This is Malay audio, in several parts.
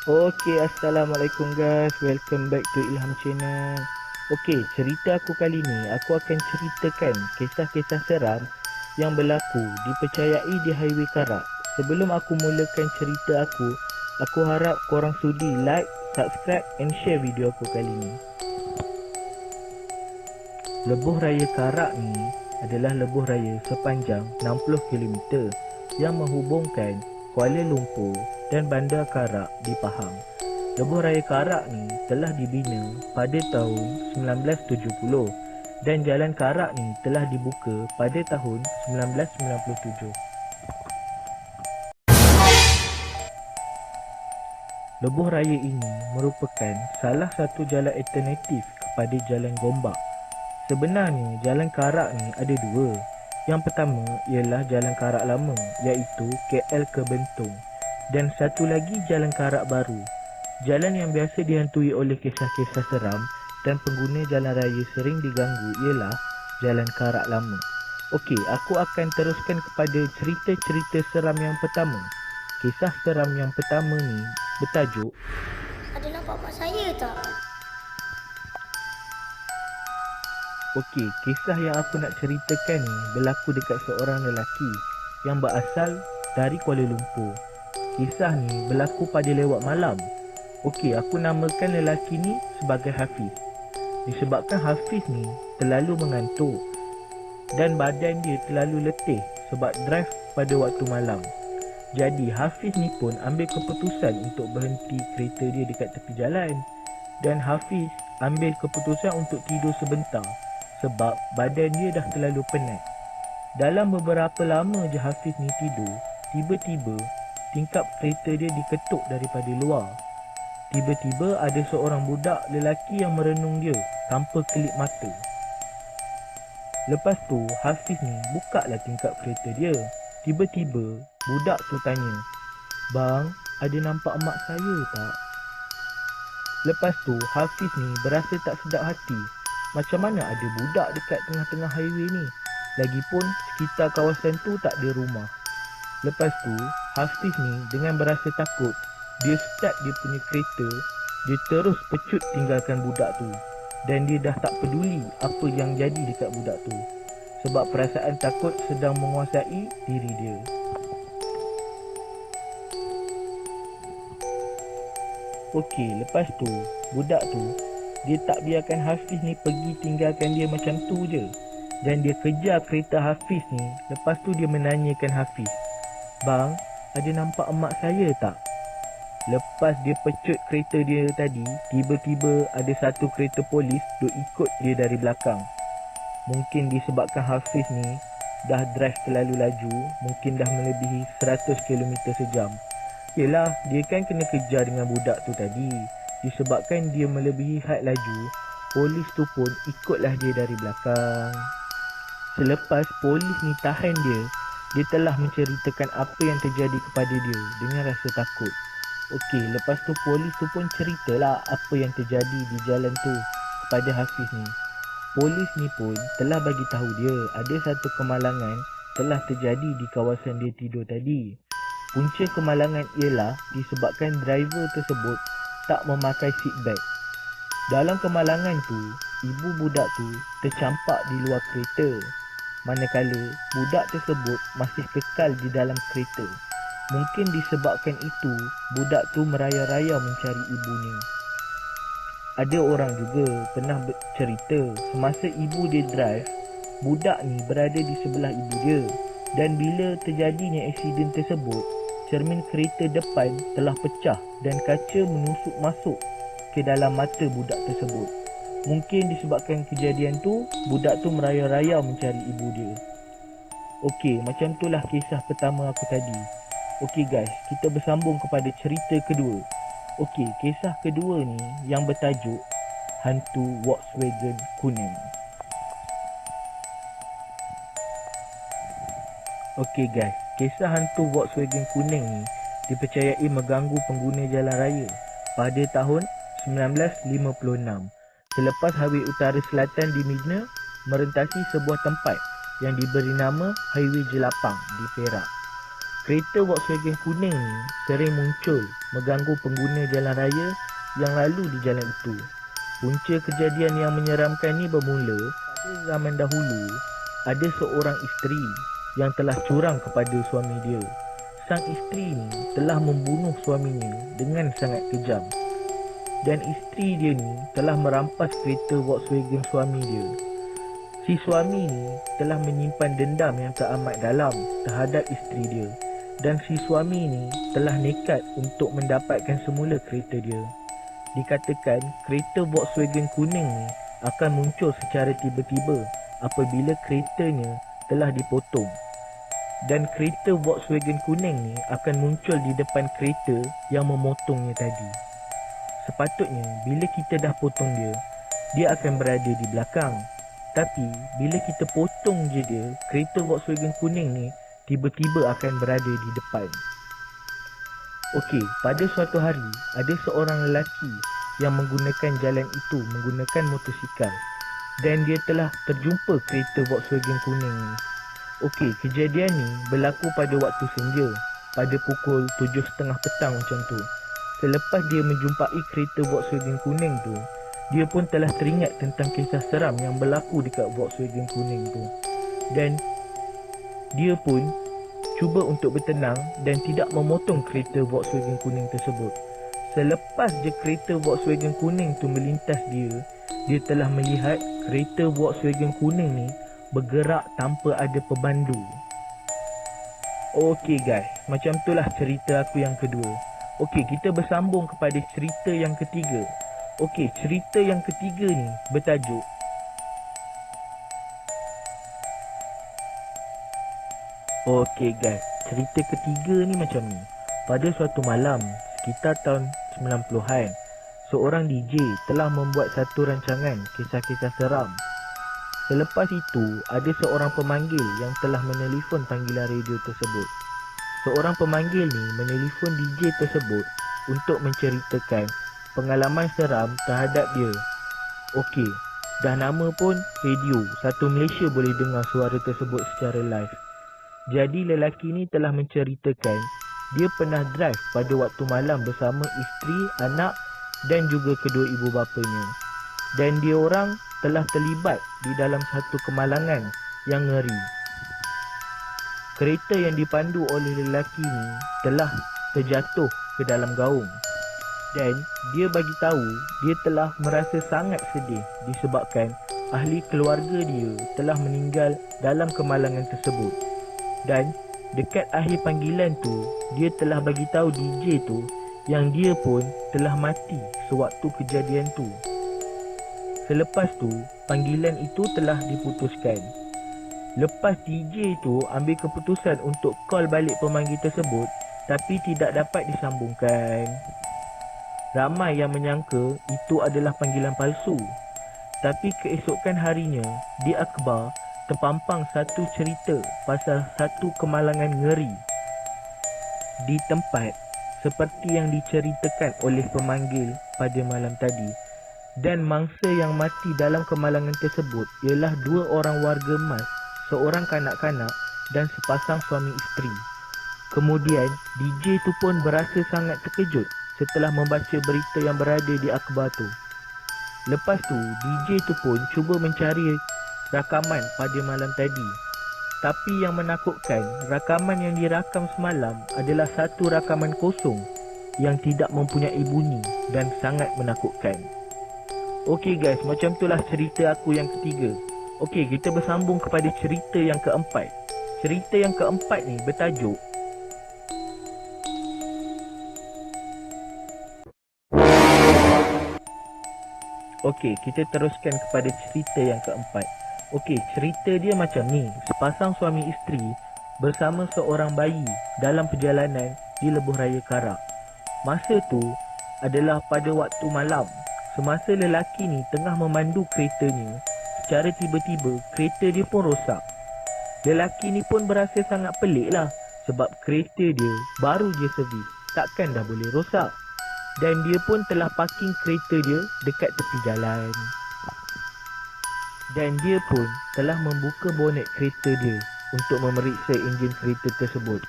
Assalamualaikum guys. Welcome back to Ilham Channel. Cerita aku kali ni, aku akan ceritakan kisah-kisah seram yang berlaku dipercayai di Highway Karak. Sebelum aku mulakan cerita aku harap korang sudi like, subscribe and share video aku kali ni. Lebuh Raya Karak ni adalah lebuh raya sepanjang 60 km yang menghubungkan Kuala Lumpur dan Bandar Karak di Pahang. Lebuh Raya Karak ni telah dibina pada tahun 1970 dan Jalan Karak ni telah dibuka pada tahun 1997. Lebuh raya ini merupakan salah satu jalan alternatif kepada Jalan Gombak. Sebenarnya Jalan Karak ni ada dua. Yang pertama ialah Jalan Karak Lama, iaitu KL ke Bentong, dan satu lagi Jalan Karak Baru, jalan yang biasa dihantui oleh kisah-kisah seram dan pengguna jalan raya sering diganggu ialah Jalan Karak Lama. Aku akan teruskan kepada cerita-cerita seram yang pertama. Kisah seram yang pertama ni bertajuk Adalah bapak saya tak? Kisah yang aku nak ceritakan ni berlaku dekat seorang lelaki yang berasal dari Kuala Lumpur. Kisah ni berlaku pada lewat malam. Aku namakan lelaki ni sebagai Hafiz. Disebabkan Hafiz ni terlalu mengantuk dan badan dia terlalu letih sebab drive pada waktu malam. Jadi Hafiz ni pun ambil keputusan untuk berhenti kereta dia dekat tepi jalan. Dan Hafiz ambil keputusan untuk tidur sebentar sebab badan dia dah terlalu penat. Dalam beberapa lama je Hafiz ni tidur, tiba-tiba tingkap kereta dia diketuk daripada luar. Tiba-tiba ada seorang budak lelaki yang merenung dia tanpa kelip mata. Lepas tu Hafiz ni bukalah tingkap kereta dia. Tiba-tiba budak tu tanya, "Bang, ada nampak mak saya tak?" Lepas tu Hafiz ni berasa tak sedap hati. Macam mana ada budak dekat tengah-tengah highway ni? Lagipun sekitar kawasan tu tak ada rumah. Lepas tu Hafiz ni dengan berasa takut, dia start dia punya kereta. Dia terus pecut tinggalkan budak tu. Dan dia dah tak peduli apa yang jadi dekat budak tu, sebab perasaan takut sedang menguasai diri dia. Lepas tu budak tu dia tak biarkan Hafiz ni pergi tinggalkan dia macam tu je. Dan dia kejar kereta Hafiz ni. Lepas tu dia menanyakan Hafiz, "Bang, ada nampak emak saya tak?" Lepas dia pecut kereta dia tadi, tiba-tiba ada satu kereta polis duk ikut dia dari belakang. Mungkin disebabkan Hafiz ni dah drive terlalu laju, mungkin dah melebihi 100 km sejam. Yelah, dia kan kena kejar dengan budak tu tadi. Disebabkan dia melebihi had laju, polis tu pun ikutlah dia dari belakang. Selepas polis ni tahan dia, dia telah menceritakan apa yang terjadi kepada dia dengan rasa takut. Lepas tu polis tu pun ceritalah apa yang terjadi di jalan tu kepada Hafiz ni. Polis ni pun telah bagi tahu dia ada satu kemalangan telah terjadi di kawasan dia tidur tadi. Punca kemalangan ialah disebabkan driver tersebut tak memakai seat belt. Dalam kemalangan tu, ibu budak tu tercampak di luar kereta, manakala budak tersebut masih kekal di dalam kereta. Mungkin disebabkan itu, budak tu meraya-raya mencari ibunya. Ada orang juga pernah bercerita semasa ibu dia drive, budak ni berada di sebelah ibu dia. Dan bila terjadinya aksiden tersebut, cermin kereta depan telah pecah dan kaca menusuk masuk ke dalam mata budak tersebut. Mungkin disebabkan kejadian tu, budak tu meraya-raya mencari ibu dia. Macam itulah kisah pertama aku tadi. Guys, kita bersambung kepada cerita kedua. Kisah kedua ni yang bertajuk Hantu Volkswagen Kuning. Guys, kisah hantu Volkswagen Kuning ni dipercayai mengganggu pengguna jalan raya pada tahun 1956 selepas Highway Utara Selatan di Mina merentasi sebuah tempat yang diberi nama Highway Jelapang di Perak. Kereta Volkswagen kuning ni sering muncul mengganggu pengguna jalan raya yang lalu di jalan itu. Punca kejadian yang menyeramkan ni bermula pada zaman dahulu. Ada seorang isteri yang telah curang kepada suami dia. Sang isteri ni telah membunuh suaminya dengan sangat kejam. Dan isteri dia ni telah merampas kereta Volkswagen suami dia. Si suami ni telah menyimpan dendam yang teramat dalam terhadap isteri dia. Dan si suami ni telah nekat untuk mendapatkan semula kereta dia. Dikatakan kereta Volkswagen kuning ni akan muncul secara tiba-tiba apabila keretanya telah dipotong. Dan kereta Volkswagen kuning ni akan muncul di depan kereta yang memotongnya tadi. Sepatutnya bila kita dah potong dia, dia akan berada di belakang. Tapi bila kita potong je dia, kereta Volkswagen kuning ni tiba-tiba akan berada di depan. Okey, pada suatu hari ada seorang lelaki yang menggunakan jalan itu menggunakan motosikal dan dia telah terjumpa kereta Volkswagen kuning ni. Okey, kejadian ni berlaku pada waktu senja pada pukul 7.30 petang macam tu. Selepas dia menjumpai kereta Volkswagen kuning tu, dia pun telah teringat tentang kisah seram yang berlaku dekat Volkswagen kuning tu. Dan dia pun cuba untuk bertenang dan tidak memotong kereta Volkswagen kuning tersebut. Selepas je kereta Volkswagen kuning tu melintas dia telah melihat kereta Volkswagen kuning ni bergerak tanpa ada pemandu. Okey guys, macam itulah cerita aku yang kedua. Okey, kita bersambung kepada cerita yang ketiga. Okey, cerita yang ketiga ni bertajuk Okey guys, cerita ketiga ni macam ni. Pada suatu malam, sekitar tahun 90-an, seorang DJ telah membuat satu rancangan kisah-kisah seram. Selepas itu, ada seorang pemanggil yang telah menelefon panggilan radio tersebut. Seorang pemanggil ni menelefon DJ tersebut untuk menceritakan pengalaman seram terhadap dia. Okey, dah nama pun radio, satu Malaysia boleh dengar suara tersebut secara live. Jadi lelaki ni telah menceritakan dia pernah drive pada waktu malam bersama isteri, anak dan juga kedua ibu bapanya. Dan dia orang telah terlibat di dalam satu kemalangan yang ngeri. Kereta yang dipandu oleh lelaki ni telah terjatuh ke dalam gaung. Dan dia bagi tahu dia telah merasa sangat sedih disebabkan ahli keluarga dia telah meninggal dalam kemalangan tersebut. Dan dekat akhir panggilan tu, dia telah bagi tahu DJ tu yang dia pun telah mati sewaktu kejadian tu. Selepas tu, panggilan itu telah diputuskan. Lepas DJ tu ambil keputusan untuk call balik pemanggil tersebut, tapi tidak dapat disambungkan. Ramai yang menyangka itu adalah panggilan palsu. Tapi keesokan harinya, di akhbar terpampang satu cerita pasal satu kemalangan ngeri di tempat seperti yang diceritakan oleh pemanggil pada malam tadi. Dan mangsa yang mati dalam kemalangan tersebut ialah dua orang warga mas, seorang kanak-kanak dan sepasang suami isteri. Kemudian DJ tu pun berasa sangat terkejut setelah membaca berita yang berada di akhbar tu. Lepas tu DJ tu pun cuba mencari rakaman pada malam tadi. Tapi yang menakutkan, rakaman yang dirakam semalam adalah satu rakaman kosong yang tidak mempunyai bunyi dan sangat menakutkan. Okey guys, macam itulah cerita aku yang ketiga. Okey, kita bersambung kepada cerita yang keempat. Cerita yang keempat ni bertajuk Okey, kita teruskan kepada cerita yang keempat. Okey, cerita dia macam ni. Sepasang suami isteri bersama seorang bayi dalam perjalanan di Lebuh Raya Karak. Masa tu adalah pada waktu malam. Semasa lelaki ni tengah memandu keretanya, secara tiba-tiba kereta dia pun rosak. Lelaki ni pun berasa sangat pelik lah, sebab kereta dia baru je servis, takkan dah boleh rosak. Dan dia pun telah parking kereta dia dekat tepi jalan. Dan dia pun telah membuka bonet kereta dia untuk memeriksa enjin kereta tersebut.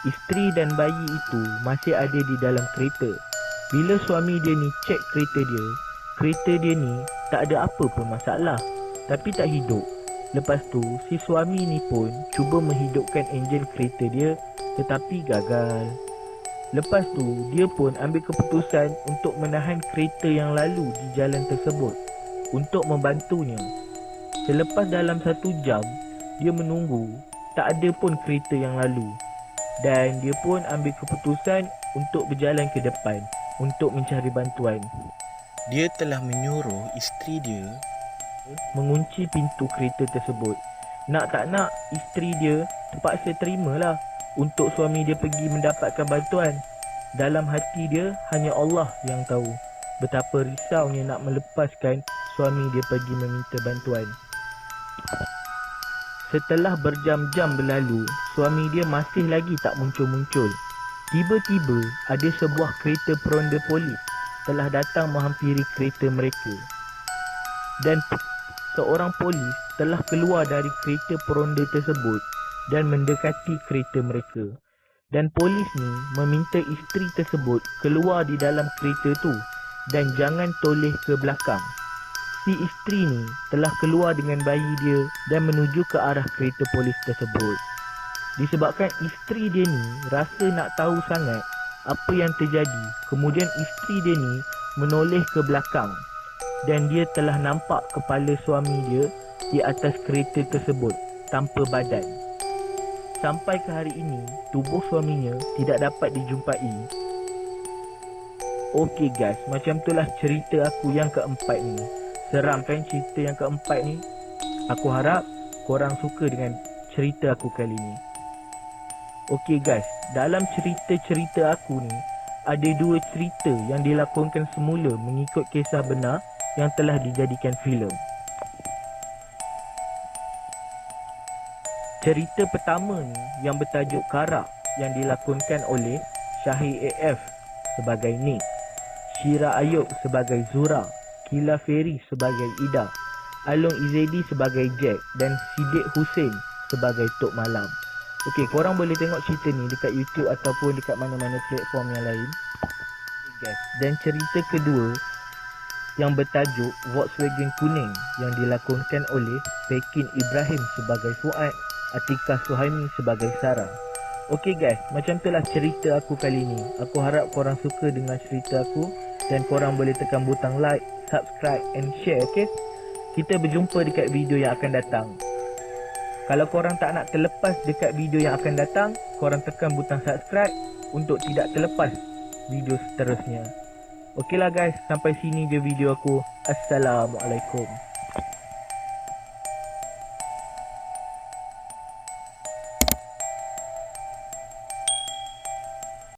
isteri dan bayi itu masih ada di dalam kereta. Bila suami dia ni cek kereta dia ni tak ada apa pun masalah, tapi tak hidup. Lepas tu si suami ni pun cuba menghidupkan enjin kereta dia, tetapi gagal. Lepas tu dia pun ambil keputusan untuk menahan kereta yang lalu di jalan tersebut untuk membantunya. Selepas dalam 1 jam dia menunggu, tak ada pun kereta yang lalu, dan dia pun ambil keputusan untuk berjalan ke depan untuk mencari bantuan. Dia telah menyuruh isteri dia mengunci pintu kereta tersebut. Nak tak nak, isteri dia terpaksa terimalah untuk suami dia pergi mendapatkan bantuan. Dalam hati dia, hanya Allah yang tahu betapa risaunya nak melepaskan suami dia pergi meminta bantuan. Setelah berjam-jam berlalu, suami dia masih lagi tak muncul-muncul. Tiba-tiba ada sebuah kereta peronda polis telah datang menghampiri kereta mereka. Dan seorang polis telah keluar dari kereta peronda tersebut dan mendekati kereta mereka. Dan polis ni meminta isteri tersebut keluar di dalam kereta tu dan jangan toleh ke belakang. Si isteri ni telah keluar dengan bayi dia dan menuju ke arah kereta polis tersebut. Disebabkan isteri dia ni rasa nak tahu sangat apa yang terjadi, kemudian isteri dia ni menoleh ke belakang dan dia telah nampak kepala suami dia di atas kereta tersebut tanpa badan. Sampai ke hari ini, tubuh suaminya tidak dapat dijumpai. Okey guys, macam itulah cerita aku yang keempat ni. Seram kan cerita yang keempat ni? Aku harap korang suka dengan cerita aku kali ni. Okey guys, dalam cerita-cerita aku ni ada 2 cerita yang dilakonkan semula mengikut kisah benar yang telah dijadikan filem. Cerita pertama ni yang bertajuk Karak yang dilakonkan oleh Syahir AF sebagai Nick, Syira Ayub sebagai Zura, Kila Ferry sebagai Ida, Along Izedi sebagai Jack dan Siddiq Hussein sebagai Tok Malam. Okey, korang boleh tengok cerita ni dekat YouTube ataupun dekat mana-mana platform yang lain. Okay, dan cerita kedua yang bertajuk Volkswagen Kuning yang dilakonkan oleh Pekin Ibrahim sebagai Fuad, Atika Suhaimi sebagai Sarah. Okey guys, macam itulah cerita aku kali ni. Aku harap korang suka dengan cerita aku dan korang boleh tekan butang like, subscribe and share, okey? Kita berjumpa dekat video yang akan datang. Kalau korang tak nak terlepas dekat video yang akan datang, korang tekan butang subscribe untuk tidak terlepas video seterusnya. Okeylah guys, sampai sini je video aku. Assalamualaikum.